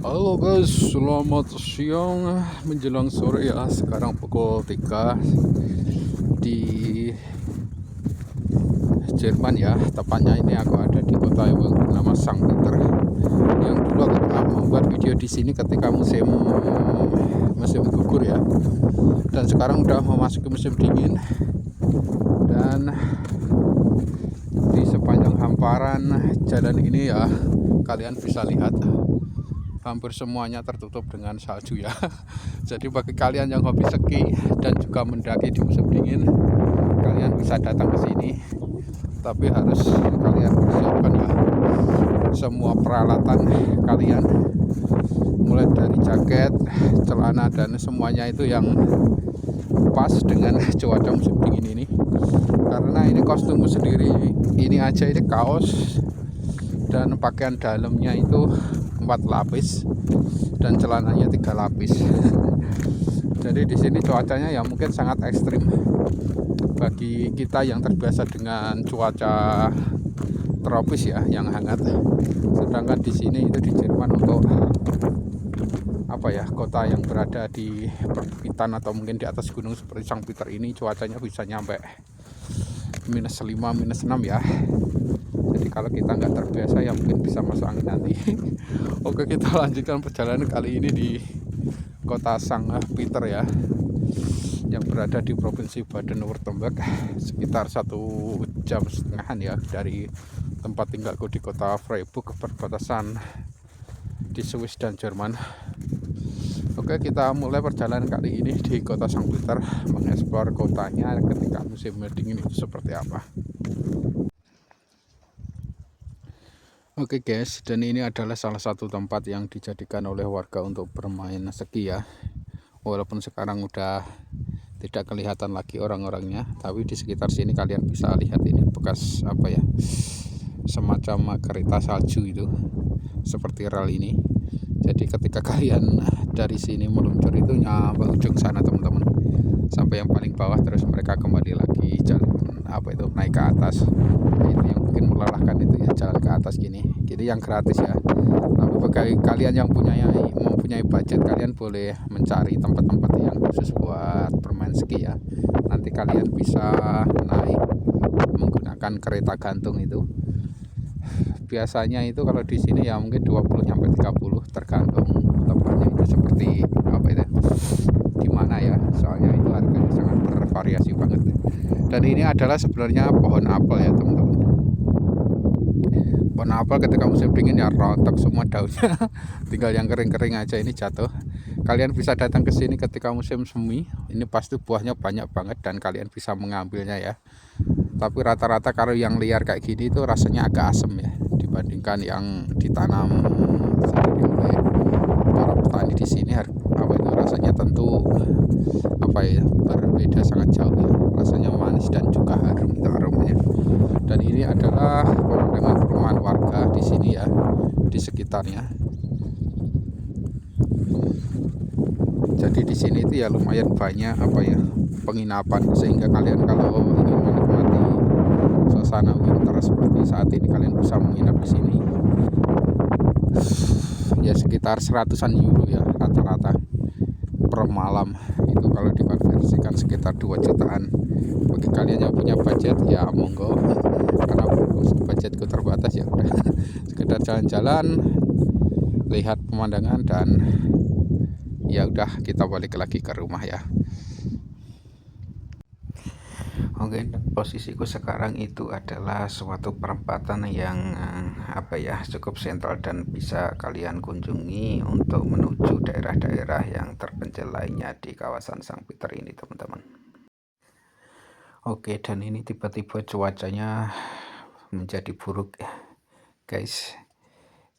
Halo guys, selamat siang menjelang sore ya. Sekarang pukul 3 di Jerman ya. Tepatnya ini aku ada di kota yang bernama Sankt Peter. Yang dulu aku pernah membuat video di sini ketika musim gugur ya. Dan sekarang udah memasuki musim dingin. Dan di sepanjang hamparan jalan ini ya, kalian bisa lihat hampir semuanya tertutup dengan salju ya. Jadi bagi kalian yang hobi ski dan juga mendaki di musim dingin, kalian bisa datang ke sini. Tapi harus kalian persiapkan ya semua peralatan kalian, mulai dari jaket, celana dan semuanya itu yang pas dengan cuaca musim dingin ini. Karena ini kostum sendiri, ini aja ini kaos dan pakaian dalamnya itu 4 lapis dan celananya 3 lapis. Jadi di sini cuacanya ya mungkin sangat ekstrim bagi kita yang terbiasa dengan cuaca tropis ya, yang hangat. Sedangkan di sini itu di Jerman untuk kota yang berada di perbukitan atau mungkin di atas gunung seperti Sankt Peter ini, cuacanya bisa nyampe -5, -6 ya. Jadi kalau kita nggak terbiasa ya mungkin bisa masuk angin nanti. Oke, kita lanjutkan perjalanan kali ini di kota Sankt Peter ya, yang berada di provinsi Baden-Württemberg, sekitar 1,5 jam ya dari tempat tinggalku di kota Freiburg, perbatasan di Swiss dan Jerman. Oke, kita mulai perjalanan kali ini di kota Sankt Peter, mengeksplor kotanya ketika musim dingin itu seperti apa. Oke guys, dan ini adalah salah satu tempat yang dijadikan oleh warga untuk bermain ski ya. Walaupun sekarang udah tidak kelihatan lagi orang-orangnya, tapi di sekitar sini kalian bisa lihat ini bekas semacam kereta salju itu, seperti rel ini. Jadi ketika kalian dari sini meluncur itu nyampe ujung sana teman-teman, sampai yang paling bawah, terus mereka kembali lagi jalan naik ke atas. Nah, itu yang mungkin melelahkan itu ya, jalan ke atas gini. Jadi yang gratis ya. Tapi bagi kalian yang mempunyai budget, kalian boleh mencari tempat-tempat yang khusus buat bermain ski ya. Nanti kalian bisa naik menggunakan kereta gantung itu. Biasanya itu kalau di sini ya mungkin 20 sampai 30 tergantung tempatnya itu seperti di mana ya. Soalnya itu harganya sangat bervariasi banget. Dan ini adalah sebenarnya pohon apel ya teman-teman. Pohon apel ketika musim dingin ya rontok semua daunnya. Tinggal yang kering-kering aja ini jatuh. Kalian bisa datang ke sini ketika musim semi. Ini pasti buahnya banyak banget dan kalian bisa mengambilnya ya. Tapi rata-rata kalau yang liar kayak gini itu rasanya agak asam ya, dibandingkan yang ditanam sendiri oleh para petani di sini. Rasanya tentu berbeda sangat jauh ya. Rasanya manis dan juga harum itu aromanya. Dan ini adalah pemandangan perumahan warga di sini ya, di sekitarnya. Jadi di sini itu ya lumayan banyak penginapan, sehingga kalian kalau ingin menikmati suasana winter seperti saat ini, kalian bisa menginap di sini. Ya sekitar 100-an euro ya rata-rata per malam. Itu kalau dikonversikan sekitar 2 jutaan. Bagi kalian yang punya budget ya monggo. Karena budgetku terbatas ya udah sekedar jalan-jalan, lihat pemandangan, dan ya udah kita balik lagi ke rumah ya. Oke, posisiku sekarang itu adalah suatu perempatan yang cukup sentral dan bisa kalian kunjungi untuk menuju daerah-daerah yang terpencil lainnya di kawasan Sankt Peter ini teman-teman. Oke, dan ini tiba-tiba cuacanya menjadi buruk guys.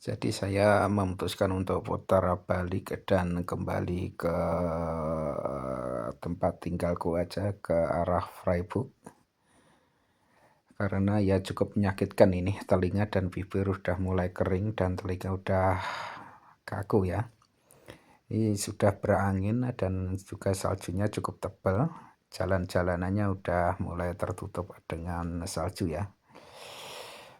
Jadi saya memutuskan untuk putar balik dan kembali ke tempat tinggalku aja, ke arah Freiburg. Karena ya cukup menyakitkan ini, telinga dan bibir udah mulai kering dan telinga udah kaku ya. Ini sudah berangin dan juga saljunya cukup tebal. Jalan-jalanannya udah mulai tertutup dengan salju ya.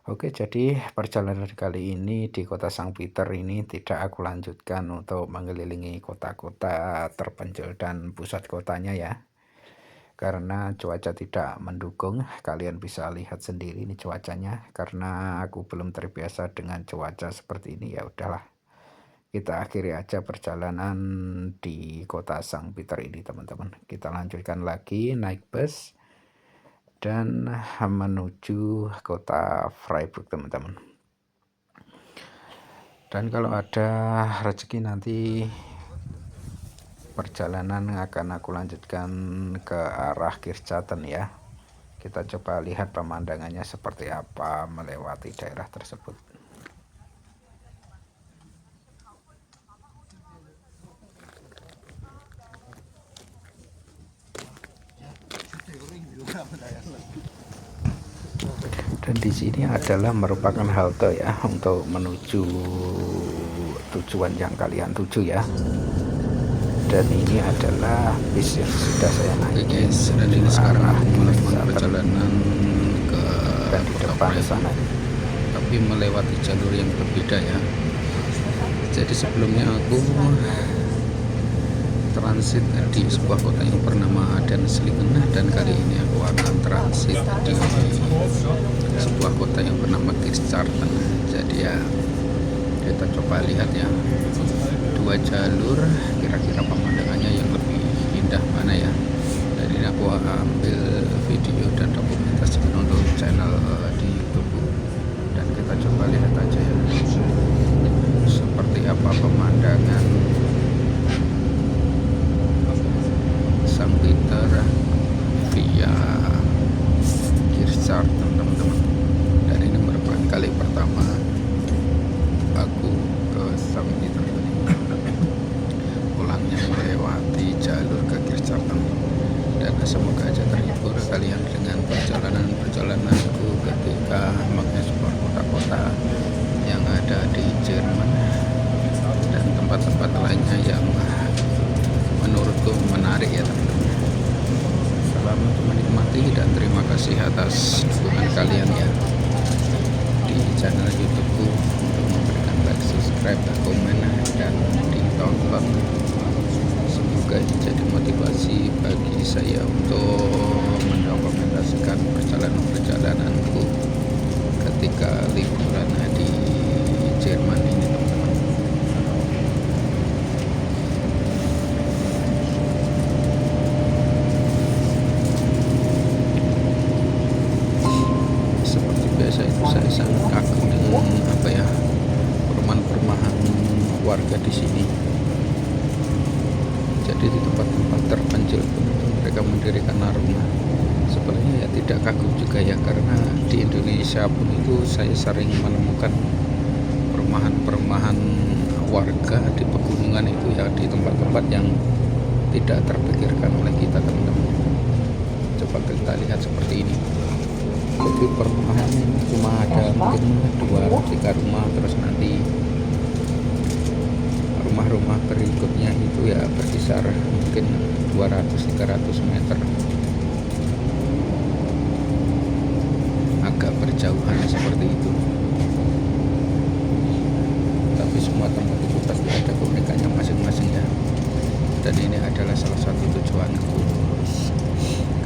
Oke, jadi perjalanan kali ini di kota Sang Peter ini tidak aku lanjutkan untuk mengelilingi kota-kota terpencil dan pusat kotanya ya. Karena cuaca tidak mendukung, kalian bisa lihat sendiri ini cuacanya. Karena aku belum terbiasa dengan cuaca seperti ini, ya udahlah. Kita akhiri aja perjalanan di kota Sang Peter ini, teman-teman. Kita lanjutkan lagi naik bus dan menuju kota Freiburg, teman-teman. Dan kalau ada rezeki nanti perjalanan akan aku lanjutkan ke arah Kirchaten ya. Kita coba lihat pemandangannya seperti apa melewati daerah tersebut. Dan di sini adalah merupakan halte ya untuk menuju tujuan yang kalian tuju ya. Dan ini adalah bis yang sudah saya naiki. Dan ini sekarang melakukan perjalanan ke dan di depan sana, tapi melewati jalur yang berbeda ya. Jadi sebelumnya aku transit di sebuah kota yang bernama Denslingen, dan kali ini aku akan transit di sebuah kota yang bernama Kirchaten. Jadi ya kita coba lihat ya, dua jalur, kira-kira pemandangannya yang lebih indah mana ya. Dan ini aku ambil video dan dokumentasikan untuk channel di YouTube, dan kita coba lihat aja ya seperti apa pemandangan Sang Peter via Kirchaten, teman-teman. Dan ini merupakan kali pertama aku ke Sang Peter, pulangnya melewati jalur ke Kirchaten. Dan semoga aja terhibur kalian dengan perjalananku ketika mengeksplor kota-kota yang ada di Jerman dan tempat-tempat lainnya yang menurutku menarik ya, teman-teman. Selamat menikmati dan terima kasih atas dukungan kalian ya di channel YouTubeku, untuk memberikan like, subscribe, komen, dan di download. Semoga ini jadi motivasi bagi saya untuk mendokumentasikan perjalananku ketika liburan di Jerman ini, teman-teman. Seperti biasa itu saya sangat kagum dengan perumahan-perumahan warga di sini. Jadi di tempat-tempat terpencil pun itu mereka mendirikan rumah. Sebenarnya ya tidak kagum juga ya, karena di Indonesia pun itu saya sering menemukan perumahan-perumahan warga di pegunungan itu ya, di tempat-tempat yang tidak terpikirkan oleh kita, teman-teman. Coba kita lihat seperti ini. Jadi perumahan ini cuma ada mungkin 2-3 rumah, terus nanti rumah-rumah berikutnya itu ya berkisar mungkin 200-300 meter, agak berjauhan seperti itu. Tapi semua tempat itu pasti ada keunikannya masing-masing ya. Dan ini adalah salah satu tujuanku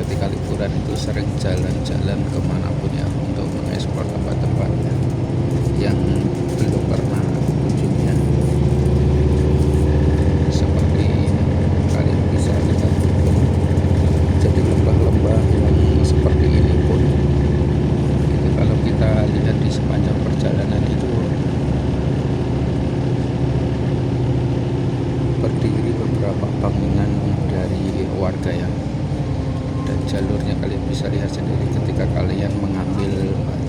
ketika liburan itu, sering jalan-jalan kemanapun ya, untuk mengeksplor tempat-tempat yang belum pernah kunjungi. Seperti kalian bisa lihat, jadi lembah-lembah yang seperti ini pun itu kalau kita lihat di sepanjang perjalanan itu berdiri beberapa bangunan dari warga ya. Dan jalurnya kalian bisa lihat sendiri ketika kalian mengambil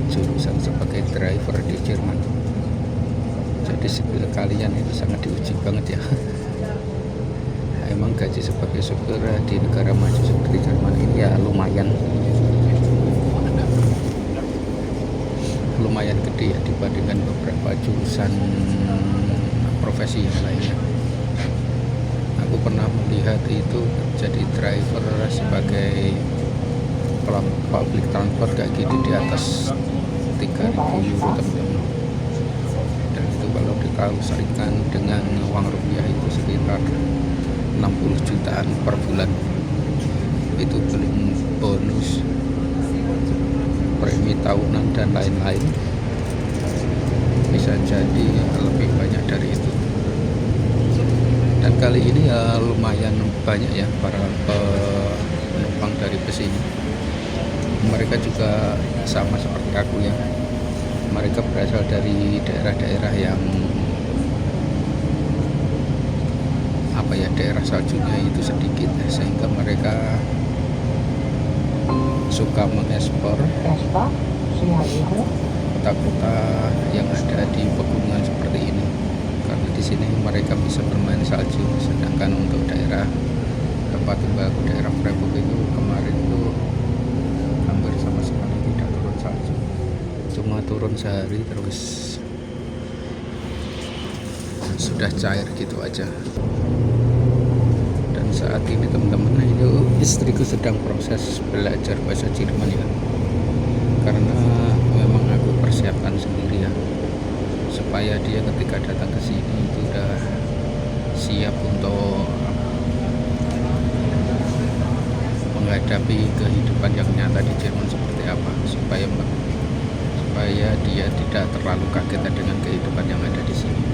jurusan sebagai driver di Jerman. Jadi skill kalian itu sangat diuji banget ya. Emang gaji sebagai supir di negara maju seperti Jerman ini ya lumayan gede ya, dibandingkan beberapa jurusan profesi yang lainnya. Aku pernah melihat itu jadi driver sebagai public transport kayak gitu di atas 3.000 euro teman-teman. Dan itu kalau dikalikan dengan uang rupiah itu sekitar 60 jutaan per bulan. Itu belum bonus, premi tahunan dan lain-lain, bisa jadi lebih banyak dari itu. Dan kali ini ya lumayan banyak ya para penumpang dari bus ini. Mereka juga sama seperti aku ya, mereka berasal dari daerah-daerah yang daerah saljunya itu sedikit, sehingga mereka suka mengekspor kota-kota yang ada di pegunungan seperti ini, karena di sini mereka bisa bermain salju. Sedangkan untuk daerah tempat tinggalku, daerah Freiburg itu kemarin itu hampir sama sekali tidak turun salju, cuma turun sehari terus sudah cair gitu aja. Dan saat ini teman-teman, itu istriku sedang proses belajar bahasa Jerman ya, karena memang aku persiapkan sendiri ya, supaya dia ketika datang ke sini itu udah siap untuk menghadapi kehidupan yang nyata di Jerman seperti apa, supaya dia tidak terlalu kaget dengan kehidupan yang ada di sini.